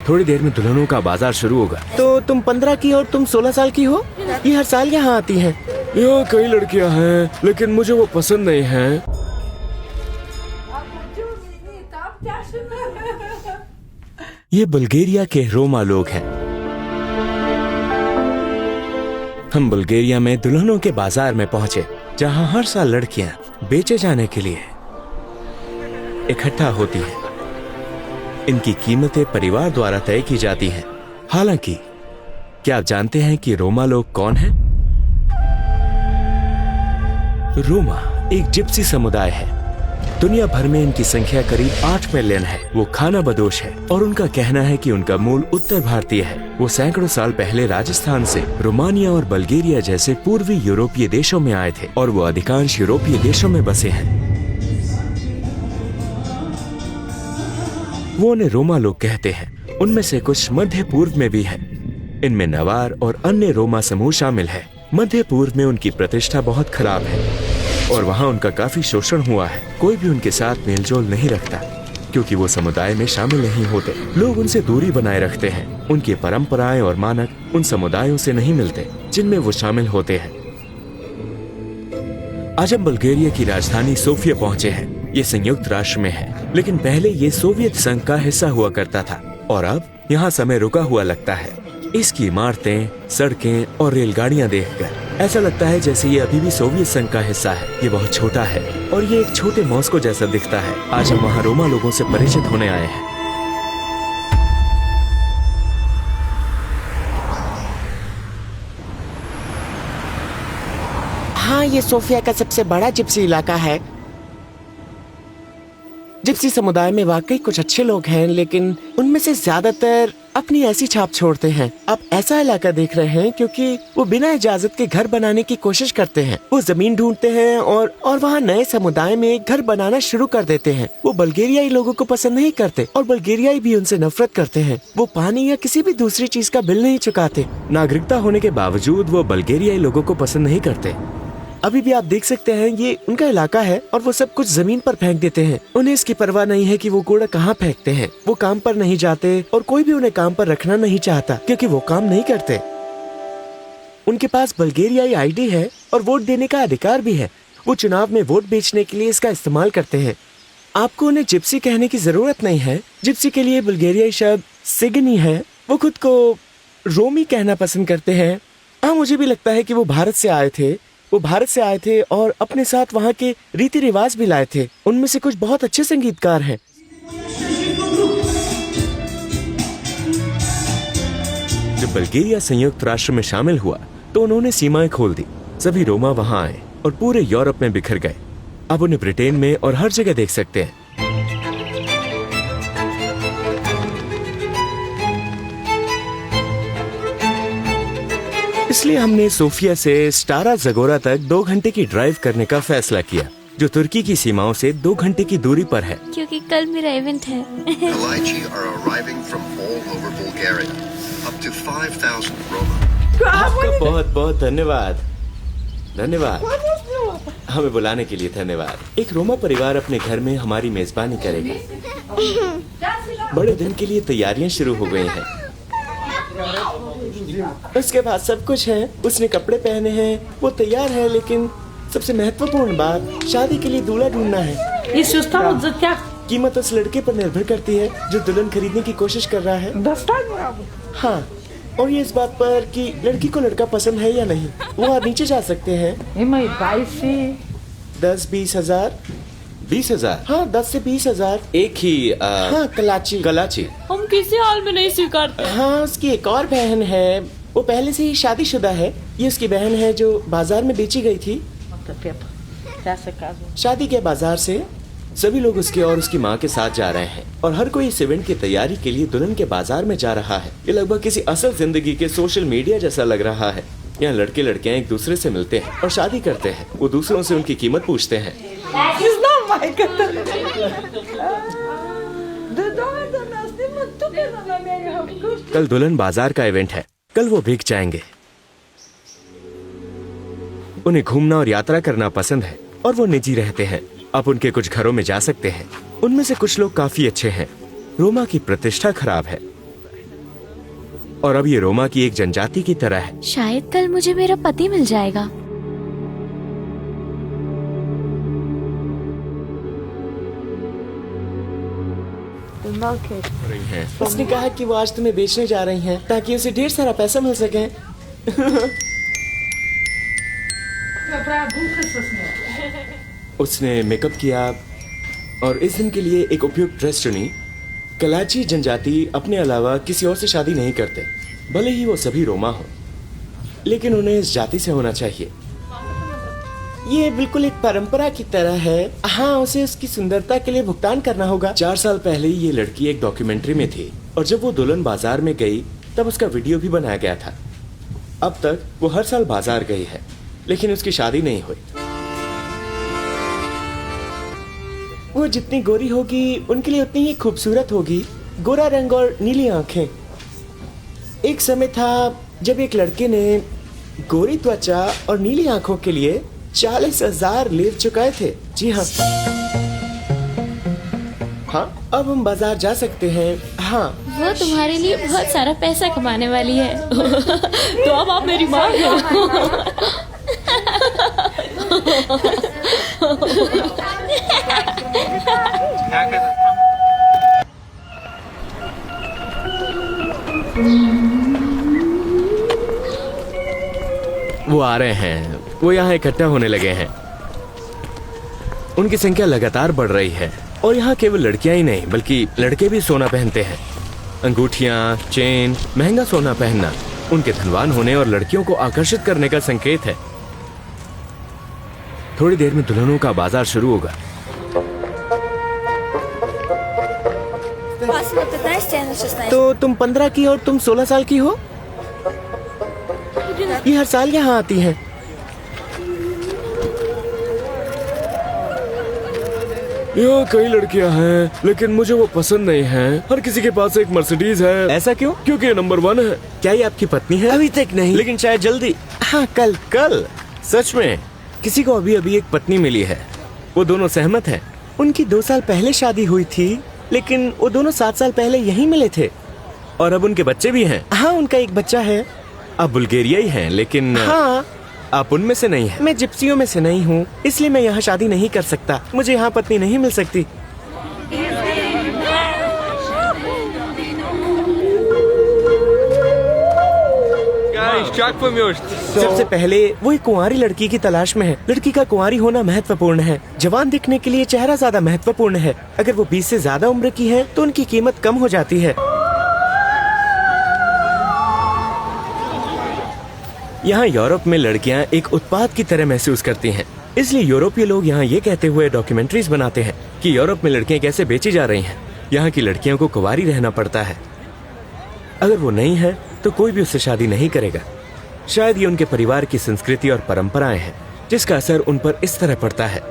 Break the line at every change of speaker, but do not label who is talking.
थोड़ी देर में दुल्हनों का बाजार शुरू होगा। तो तुम 15 की और तुम 16 साल की हो? ये हर साल यहाँ आती हैं। यहाँ कई लड़कियाँ हैं, लेकिन मुझे वो पसंद नहीं है। ये बुल्गारिया के रोमा लोग हैं। हम बुल्गारिया में दुल्हनों के बाजार में पहुंचे, जहां हर साल लड़कियां बेचे जाने के लिए इकट्ठा होती हैं। इनकी कीमतें परिवार द्वारा तय की जाती हैं। हालांकि क्या आप जानते हैं कि रोमा लोग कौन हैं? रोमा एक जिप्सी समुदाय है। दुनिया भर में इनकी संख्या करीब 8 मिलियन है। वो खाना बदोश है और उनका कहना है कि उनका मूल उत्तर भारतीय है। वो सैकड़ों साल पहले राजस्थान से रोमानिया और बल्गेरिया जैसे पूर्वी यूरोपीय देशों में आए थे और वो अधिकांश यूरोपीय देशों में बसे हैं। वो उन्हें रोमा लोग कहते हैं। उनमें से कुछ मध्य पूर्व में भी है। इनमें नवार और अन्य रोमा समूह शामिल है। मध्य पूर्व में उनकी प्रतिष्ठा बहुत खराब है और वहाँ उनका काफी शोषण हुआ है। कोई भी उनके साथ मेलजोल नहीं रखता क्योंकि वो समुदाय में शामिल नहीं होते। लोग उनसे दूरी बनाए रखते हैं। उनकी परंपराएं और मानक उन समुदायों से नहीं मिलते जिनमें वो शामिल होते हैं। आज हम बुल्गारिया की राजधानी सोफिया पहुंचे हैं। ये संयुक्त राष्ट्र में है, लेकिन पहले ये सोवियत संघ का हिस्सा हुआ करता था और अब यहाँ समय रुका हुआ लगता है। इसकी इमारतें, सड़कें और रेलगाड़ियाँ देखकर ऐसा लगता है जैसे ये अभी भी सोवियत संघ का हिस्सा है। ये बहुत छोटा है और ये एक छोटे मॉस्को जैसा दिखता है। आज हम वहाँ रोमा लोगों से परिचित होने आए हैं।
हाँ, ये सोफिया का सबसे बड़ा जिप्सी इलाका है। जिप्सी समुदाय में वाकई कुछ अच्छे लोग हैं, लेकिन उनमें से ज्यादातर अपनी ऐसी छाप छोड़ते हैं। आप ऐसा इलाका देख रहे हैं क्योंकि वो बिना इजाजत के घर बनाने की कोशिश करते हैं। वो जमीन ढूंढते हैं और वहाँ नए समुदाय में एक घर बनाना शुरू कर देते हैं। वो बल्गेरियाई लोगों को पसंद नहीं करते और बल्गेरियाई भी उनसे नफरत करते हैं। वो पानी या किसी भी दूसरी चीज का बिल नहीं चुकाते।
नागरिकता होने के बावजूद वो बल्गेरियाई लोगों को पसंद नहीं करते।
अभी भी आप देख सकते हैं ये उनका इलाका है और वो सब कुछ जमीन पर फेंक देते हैं। उन्हें इसकी परवाह नहीं है कि वो कूड़ा कहाँ फेंकते हैं। वो काम पर नहीं जाते और कोई भी उन्हें काम पर रखना नहीं चाहता क्योंकि वो काम नहीं करते। उनके पास बल्गेरियाई आईडी है और वोट देने का अधिकार भी है। वो चुनाव में वोट बेचने के लिए इसका इस्तेमाल करते हैं। आपको उन्हें जिप्सी कहने की जरूरत नहीं है। जिप्सी के लिए बुल्गारियाई शब्द सिगनी है। वो खुद को रोमी कहना पसंद करते हैं। हाँ, मुझे भी लगता है कि वो भारत से आए थे और अपने साथ वहाँ के रीति रिवाज भी लाए थे। उनमें से कुछ बहुत अच्छे संगीतकार हैं।
जब बल्गेरिया संयुक्त राष्ट्र में शामिल हुआ तो उन्होंने सीमाएं खोल दी। सभी रोमा वहाँ आए और पूरे यूरोप में बिखर गए। अब उन्हें ब्रिटेन में और हर जगह देख सकते हैं। इसलिए हमने सोफिया से स्टारा ज़गोरा तक 2 घंटे की ड्राइव करने का फैसला किया, जो तुर्की की सीमाओं से 2 घंटे की दूरी पर है।
क्योंकि कल मेरा इवेंट है।
आपका बहुत बहुत धन्यवाद। हमें बुलाने के लिए धन्यवाद। एक रोमा परिवार अपने घर में हमारी मेजबानी करेगा। बड़े दिन के लिए तैयारियां शुरू हो गई हैं।
उसके बाद सब कुछ है। उसने कपड़े पहने हैं, वो तैयार है, लेकिन सबसे महत्वपूर्ण बात शादी के लिए दूल्हा ढूंढना है। कीमत उस लड़के पर निर्भर करती है जो दुल्हन खरीदने की कोशिश कर रहा है। हाँ, और ये इस बात पर कि लड़की को लड़का पसंद है या नहीं। वो आप नीचे जा सकते हैं। 10-20 हजार।
20,000?
हाँ, 10 से 20 हजार।
एक ही
हाँ, कलाची।
हम किसी हाल में नहीं स्वीकारते।
हाँ, उसकी एक और बहन है। वो पहले से ही शादीशुदा है। ये उसकी बहन है जो बाजार में बेची गई थी। शादी के बाजार से
सभी लोग उसके और उसकी माँ के साथ जा रहे हैं और हर कोई इस इवेंट की तैयारी के लिए दुल्हन के बाजार में जा रहा है। ये लगभग किसी असल जिंदगी के सोशल मीडिया जैसा लग रहा है। यहाँ लड़के लड़कियाँ एक दूसरे से मिलते हैं और शादी करते हैं। वो दूसरों से उनकी कीमत पूछते हैं। कल दुल्हन बाजार का इवेंट है। कल वो भीग जाएंगे। उन्हें घूमना और यात्रा करना पसंद है और वो निजी रहते हैं। आप उनके कुछ घरों में जा सकते हैं। उनमें से कुछ लोग काफी अच्छे हैं। रोमा की प्रतिष्ठा खराब है। और अब ये रोमा की एक जनजाति की तरह है।
शायद कल मुझे मेरा पति मिल जाएगा।
उसने कहा कि वो आज तुम्हें बेचने जा रही हैं ताकि उसे ढेर सारा पैसा मिल सके। उसने मेकअप किया और इस दिन के लिए एक उपयुक्त ड्रेस चुनी। कलाची जनजाति अपने अलावा किसी और से शादी नहीं करते, भले ही वो सभी रोमा हो, लेकिन उन्हें इस जाति से होना चाहिए। ये बिल्कुल एक परंपरा की तरह है। हाँ, उसे उसकी सुंदरता के लिए भुगतान करना होगा। 4 साल पहले ये लड़की एक डॉक्यूमेंट्री में थी और जब वो दुल्हन बाजार में गई तब उसका वीडियो भी बनाया गया था। अब तक वो हर साल बाजार गई है, लेकिन उसकी शादी नहीं हुई। वो जितनी गोरी होगी उनके लिए उतनी ही खूबसूरत होगी। गोरा रंग और नीली आंखें। एक समय था जब एक लड़के ने गोरी त्वचा और नीली आंखों के लिए 40,000 लीर चुकाए थे। जी हाँ। हाँ, अब हम बाजार जा सकते हैं। हाँ,
वो तुम्हारे लिए बहुत सारा पैसा कमाने वाली है। तो अब आप मेरी माँ हो।
वो आ रहे हैं, वो यहाँ इकट्ठा होने लगे हैं। उनकी संख्या लगातार बढ़ रही है और यहाँ केवल लड़कियां ही नहीं बल्कि लड़के भी सोना पहनते हैं। अंगूठियां, चेन, महंगा सोना पहनना उनके धनवान होने और लड़कियों को आकर्षित करने का संकेत है। थोड़ी देर में दुल्हनों का बाजार शुरू होगा।
तो तुम 15 की और तुम 16 साल की हो। ये हर साल यहाँ आती हैं।
यहाँ कई लड़कियाँ हैं, लेकिन मुझे वो पसंद नहीं है। हर किसी के पास एक मर्सिडीज है।
ऐसा क्यों?
क्योंकि ये नंबर 1 है।
क्या ये आपकी पत्नी है?
अभी तक नहीं,
लेकिन शायद जल्दी। हाँ, कल।
सच में किसी को अभी अभी एक पत्नी मिली है। वो दोनों सहमत हैं।
उनकी 2 साल पहले शादी हुई थी, लेकिन वो दोनों 7 साल पहले यहीं मिले थे।
और अब उनके बच्चे भी हैं।
हाँ, उनका एक बच्चा है।
आप बुल्गारियाई हैं, लेकिन
हाँ,
आप उनमें से नहीं हैं।
मैं जिप्सियों में से नहीं हूँ, इसलिए मैं यहाँ शादी नहीं कर सकता। मुझे यहाँ पत्नी नहीं मिल सकती। सबसे पहले वो एक कुंवारी लड़की की तलाश में है। लड़की का कुंवारी होना महत्वपूर्ण है। जवान दिखने के लिए चेहरा ज्यादा महत्वपूर्ण है। अगर वो 20 से ज्यादा उम्र की है तो उनकी कीमत कम हो जाती है।
यहाँ यूरोप में लड़कियाँ एक उत्पाद की तरह महसूस करती हैं। इसलिए यूरोपीय लोग यहाँ ये कहते हुए डॉक्यूमेंट्रीज बनाते हैं कि यूरोप में लड़कियाँ कैसे बेची जा रही हैं। यहाँ की लड़कियों को कुंवारी रहना पड़ता है। अगर वो नहीं है तो कोई भी उससे शादी नहीं करेगा। शायद ये उनके परिवार की संस्कृति और परंपराएं हैं जिसका असर उन पर इस तरह पड़ता है।